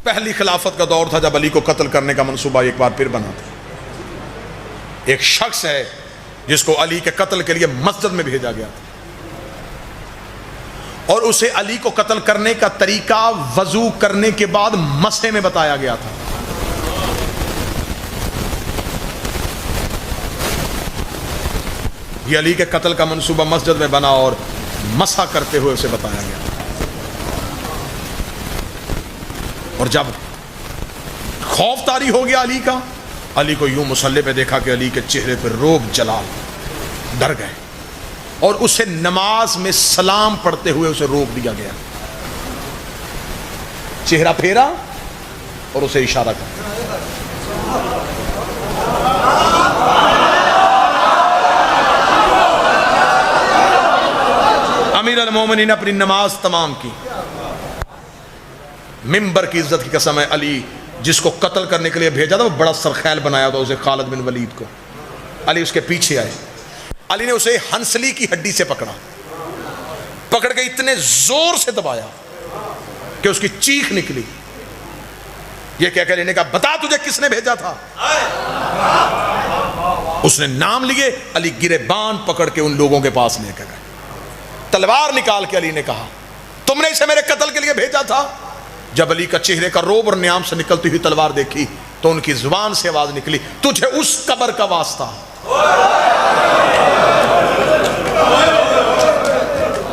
پہلی خلافت کا دور تھا جب علی کو قتل کرنے کا منصوبہ ایک بار پھر بنا تھا. ایک شخص ہے جس کو علی کے قتل کے لیے مسجد میں بھیجا گیا تھا اور اسے علی کو قتل کرنے کا طریقہ وضو کرنے کے بعد مسح میں بتایا گیا تھا. یہ علی کے قتل کا منصوبہ مسجد میں بنا اور مسح کرتے ہوئے اسے بتایا گیا. اور جب خوف طاری ہو گیا علی کا، علی کو یوں مصلی پہ دیکھا کہ علی کے چہرے پہ روب جلال، ڈر گئے اور اسے نماز میں سلام پڑھتے ہوئے اسے روک دیا گیا. چہرہ پھیرا اور اسے اشارہ کیا. امیر المومنین نے اپنی نماز تمام کی. ممبر کی عزت کی قسم ہے، علی جس کو قتل کرنے کے لیے بھیجا تھا وہ بڑا سرخیل بنایا تھا اسے، خالد بن ولید کو. علی اس کے پیچھے آئے، علی نے اسے ہنسلی کی ہڈی سے پکڑ کے اتنے زور سے دبایا کہ اس کی چیخ نکلی. یہ کہہ کر کہا بتا تجھے کس نے بھیجا تھا. اس نے نام لیے. علی گریبان پکڑ کے ان لوگوں کے پاس لے کر گئے. تلوار نکال کے علی نے کہا تم نے اسے میرے قتل کے لیے بھیجا تھا. جب علی کا چہرے کا روب اور نیام سے نکلتی ہوئی تلوار دیکھی تو ان کی زبان سے آواز نکلی تجھے اس قبر کا واسطہ،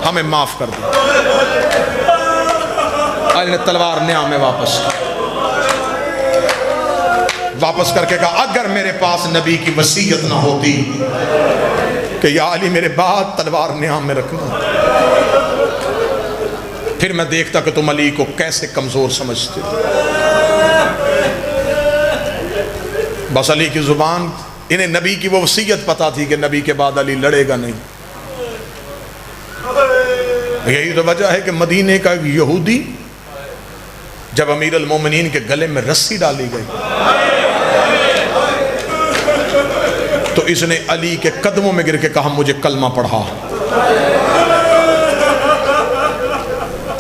ہمیں معاف کر دو. علی نے تلوار نیام میں واپس کر کے کہا اگر میرے پاس نبی کی وصیت نہ ہوتی کہ یا علی میرے بعد تلوار نیام میں رکھنا، پھر میں دیکھتا کہ تم علی کو کیسے کمزور سمجھتے. بس علی کی زبان، انہیں نبی کی وہ وصیت پتا تھی کہ نبی کے بعد علی لڑے گا نہیں. یہی تو وجہ ہے کہ مدینے کا ایک یہودی جب امیر المومنین کے گلے میں رسی ڈالی گئی تو اس نے علی کے قدموں میں گر کے کہا مجھے کلمہ پڑھا.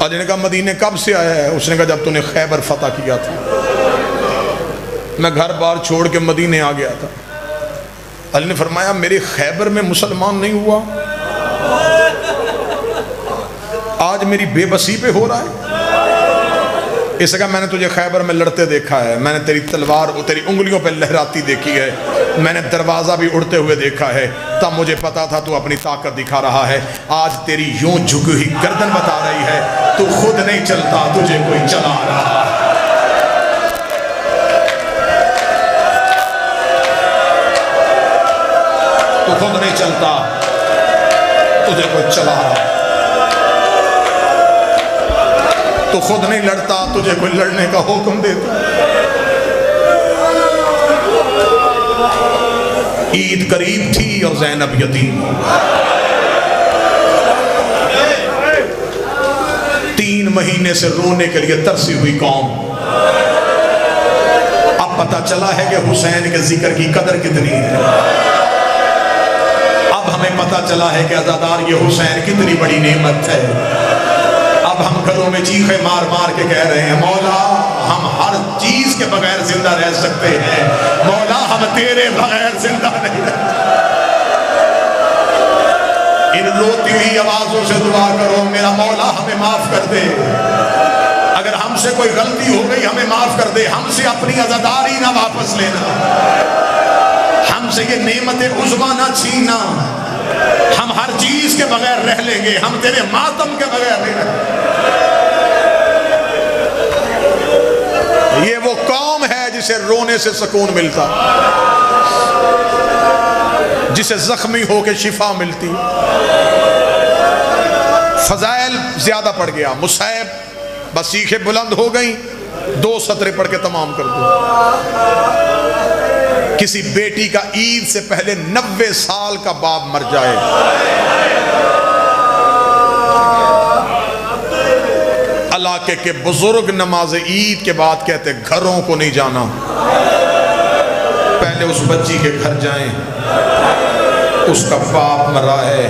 علی نے کہا مدینے کب سے آیا ہے؟ اس نے کہا جب تو نے خیبر فتح کیا تھا، میں گھر بار چھوڑ کے مدینے آ گیا تھا. علی نے فرمایا میرے خیبر میں مسلمان نہیں ہوا، آج میری بے بسی پہ ہو رہا ہے. اس نے کہا میں نے تجھے خیبر میں لڑتے دیکھا ہے، میں نے تیری تلوار تیری انگلیوں پہ لہراتی دیکھی ہے، میں نے دروازہ بھی اڑتے ہوئے دیکھا ہے، تب مجھے پتا تھا تو اپنی طاقت دکھا رہا ہے. آج تیری یوں جھکی ہوئی گردن بتا رہی ہے تو خود نہیں چلتا، تجھے کوئی چلا رہا ہے. تو خود نہیں چلتا، تجھے کوئی چلا رہا ہے. تو خود نہیں لڑتا، تجھے کوئی لڑنے کا حکم دیتا. عید قریب تھی اور زینب یتیم. 3 مہینے سے رونے کے لیے ترسی ہوئی قوم. اب پتہ چلا ہے کہ حسین کے ذکر کی قدر کتنی ہے. اب ہمیں پتہ چلا ہے کہ عزادار یہ حسین کتنی بڑی نعمت ہے. اب ہم گھروں میں چیخے مار مار کے کہہ رہے ہیں مولا ہم ہر چیز کے بغیر زندہ رہ سکتے ہیں، مولا ہم تیرے بغیر زندہ نہیں رہ سکتے. ان روتی ہوئی آوازوں سے دعا کرو میرا مولا ہمیں معاف کر دے، اگر ہم سے کوئی غلطی ہو گئی ہمیں معاف کر دے، ہم سے اپنی عزاداری نہ واپس لینا، ہم سے یہ نعمت عظمیٰ نہ چھیننا. ہم ہر چیز کے بغیر رہ لیں گے، ہم تیرے ماتم کے بغیر نہیں رہیں گے. یہ وہ قوم ہے جسے رونے سے سکون ملتا، جسے زخمی ہو کے شفا ملتی. فضائل زیادہ پڑ گیا، مصائب بس سیخیں بلند ہو گئیں. 2 سطریں پڑھ کے تمام کر دو. کسی بیٹی کا عید سے پہلے 90 سال کا باپ مر جائے، علاقے کے بزرگ نماز عید کے بعد کہتے گھروں کو نہیں جانا، پہلے اس بچی کے گھر جائیں، اس کا باپ مرا ہے.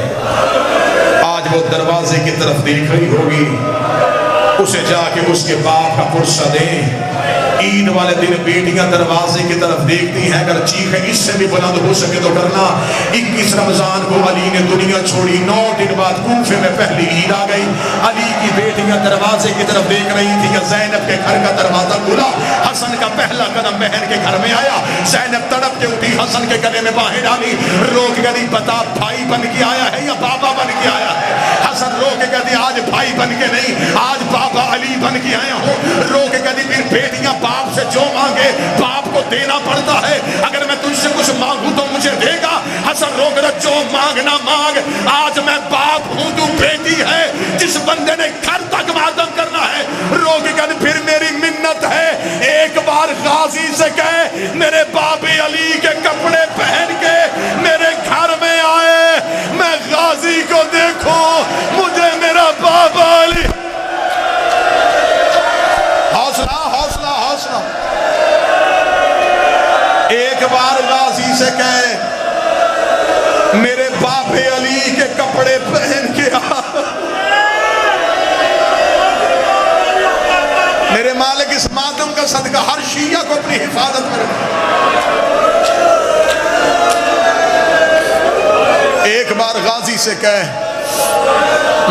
آج وہ دروازے کی طرف دیکھ رہی ہوگی اسے جا کے اس کے باپ کا پرسہ دیں۔ عید والے دن بیٹیاں دروازے کی طرف دیکھتی ہیں، اگر چیخیں اس سے بھی بلند ہو سکے تو کرنا۔ 21 رمضان کو علی نے دنیا چھوڑی، 9 دن بعد کوفے میں پہلی عید آ گئی۔ علی کی بیٹیاں دروازے کی طرف دیکھ رہی تھی کہ زینب کے گھر کا دروازہ کھلا، حسن کا پہلا قدم بہن کے گھر میں آیا۔ زینب تڑپ کے اٹھی، حسن کے گلے میں باہیں ڈالی، رو کے کہتی بتا بھائی بن کے آیا ہے یا بابا بن کے آیا ہے؟ حسن رو کے کہتی آج بھائی بن کے نہیں، آج بابا علی بن کے آیا ہوں۔ رو کے کہتی پھر بیٹیاں باپ سے جو مانگے باپ کو دینا پڑتا ہے، اگر میں تجھ سے کچھ مانگوں تو مجھے دے گا؟ حسن رو کے جو مانگنا مانگ، آج میں باپ ہوں تو بیٹی ہے، جس بندے نے گھر تک ماتم کرنا ہے۔ رو کے کہتے پھر میری منت ہے، ایک بار غازی سے کہے میرے باپ علی کے کپڑے پہن کے میرے گھر میں آئے، میں غازی کو دیکھوں، مجھے میرا باپ علی۔ حوصلہ حوصلہ حوصلہ۔ ایک بار غازی سے کہے میرے باپ علی کے کپڑے پہن کے آ، میرے مالک اس ماتم کا صدقہ ہر شیعہ کو اپنی حفاظت میں رکھے۔ ایک بار غازی سے کہے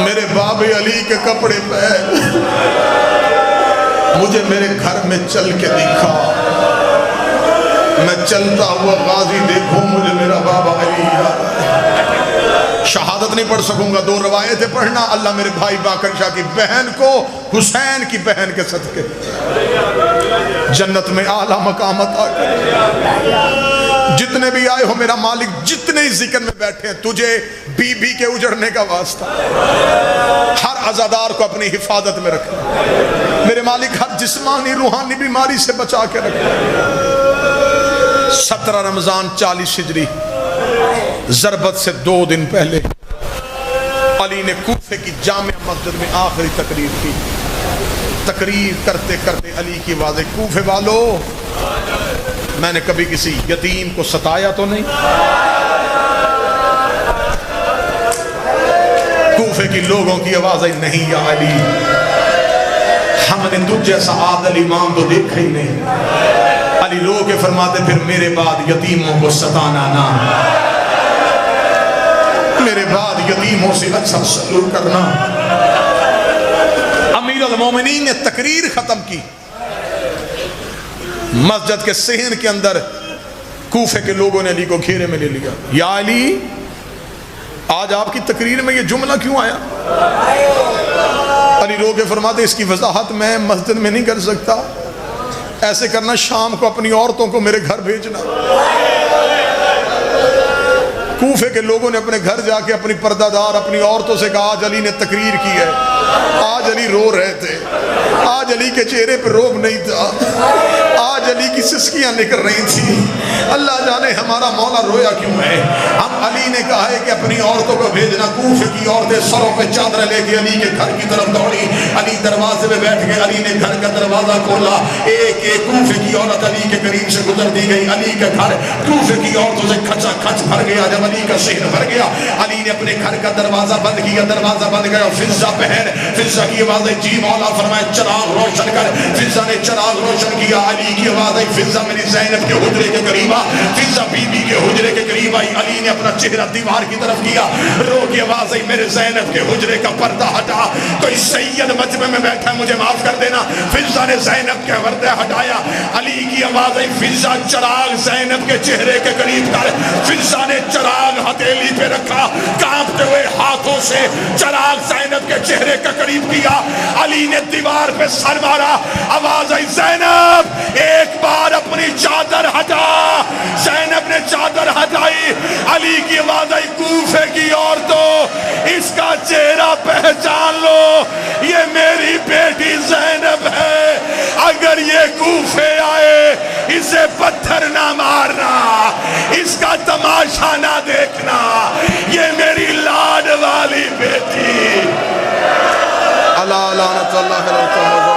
میرے باپ علی کے کپڑے پہن، مجھے میرے گھر میں چل کے دکھا، میں چلتا ہوا غازی دیکھوں، مجھے میرا بابا علی یاد آئے۔ شہادت نہیں پڑھ سکوں گا، 2 روایتیں پڑھنا، اللہ میرے بھائی باقر شاہ کی بہن کو حسین کی بہن کے صدقے جنت میں اعلیٰ مقام عطا کرے۔ جتنے بھی آئے ہو میرا مالک، جتنے ذکر میں بیٹھے ہیں، تجھے بی بی کے اجڑنے کا واسطہ، ہر عزادار کو اپنی حفاظت میں رکھنا، میرے مالک ہر جسمانی روحانی بیماری سے بچا کے رکھنا۔ 17 رمضان 40 ہجری، ضربت سے 2 دن پہلے علی نے کوفے کی جامع مسجد میں آخری تقریر کی۔ تقریر کرتے کرتے علی کی آواز، کوفے والو، میں نے کبھی کسی یتیم کو ستایا تو نہیں؟ کوفے کی لوگوں کی آواز آئی، نہیں یا علی، ہم نے تجھ جیسا عادل امام تو دیکھا ہی نہیں۔ علی رو کے فرماتے پھر میرے بعد یتیموں کو ستانا نہ، میرے بعد یتیموں سے اچھا سلوک کرنا۔ امیر المومنین نے تقریر ختم کی، مسجد کے صحن کے اندر کوفے کے لوگوں نے علی کو گھیرے میں لے لیا۔ یا علی، آج آپ کی تقریر میں یہ جملہ کیوں آیا؟ علی رو کے فرماتے اس کی وضاحت میں مسجد میں نہیں کر سکتا، ایسے کرنا شام کو اپنی عورتوں کو میرے گھر بھیجنا۔ کوفے کے لوگوں نے اپنے گھر جا کے اپنی پردہ دار اپنی عورتوں سے کہا آج علی نے تقریر کی ہے۔ آج علی رو رہے تھے، آج علی کے چہرے پہ روب نہیں تھا، آج علی کی سسکیاں نکل رہی تھی، اللہ جانے ہمارا مولا رویا کیوں ہے۔ ہم علی نے کہا ہے کہ اپنی عورتوں کو بھیجنا۔ کوفے کی عورتیں سروں پہ چادریں لے کے علی کے گھر کی طرف دوڑی، علی دروازے میں بیٹھ گئے، علی نے گھر کا دروازہ کھولا، ایک ایک کوفے کی عورت علی کے قریب سے گزر دی گئی، علی کا گھر کوفے کی عورتوں سے کھچا کھچ بھر گیا۔ جب علی کا شہر بھر گیا، علی نے اپنے گھر کا دروازہ بند کیا، دروازہ بند گیا، فضہ پہن، فضہ کی آواز ہے جی مولا، فرمائے چراغ روشن کر۔ فضہ نے چراغ روشن کیا، علی کی آواز ہے فضہ میری زینب کے حجرے کے قریب آ۔ فضہ بی بی کے حجرے کے قریب آئی، علی نے اپنا چہرہ دیوار کی طرف کیا، رو کی آواز ہے میرے زینب کے حجرے کا پردہ ہٹا، کوئی سید مجمع میں بیٹھا ہے مجھے معاف کر دینا۔ فضہ نے زینب کے پردہ ہٹایا، علی کی آواز ہے فضہ چراغ زینب کے چہرے کے قریب کر۔ فضہ نے چراغ ہتھیلی پہ رکھا، کانپتے ہوئے ہاتھوں سے چراغ زینب کے چہرے کے قریب کیا، علی نے دیوار پہ سر مارا، آواز آئی زینب ایک بار اپنی چادر ہٹا۔ زینب نے چادر ہٹائی، علی کی آواز آئی کوفے کی عورتوں اس کا چہرہ پہچان لو، یہ میری بیٹی زینب ہے، اگر یہ کوفے آئے اسے پتھر نہ مارنا، اس کا تماشا نہ دیکھنا، یہ میری لاڈ والی بیٹی۔ اللہ لعنت اللہ علیہ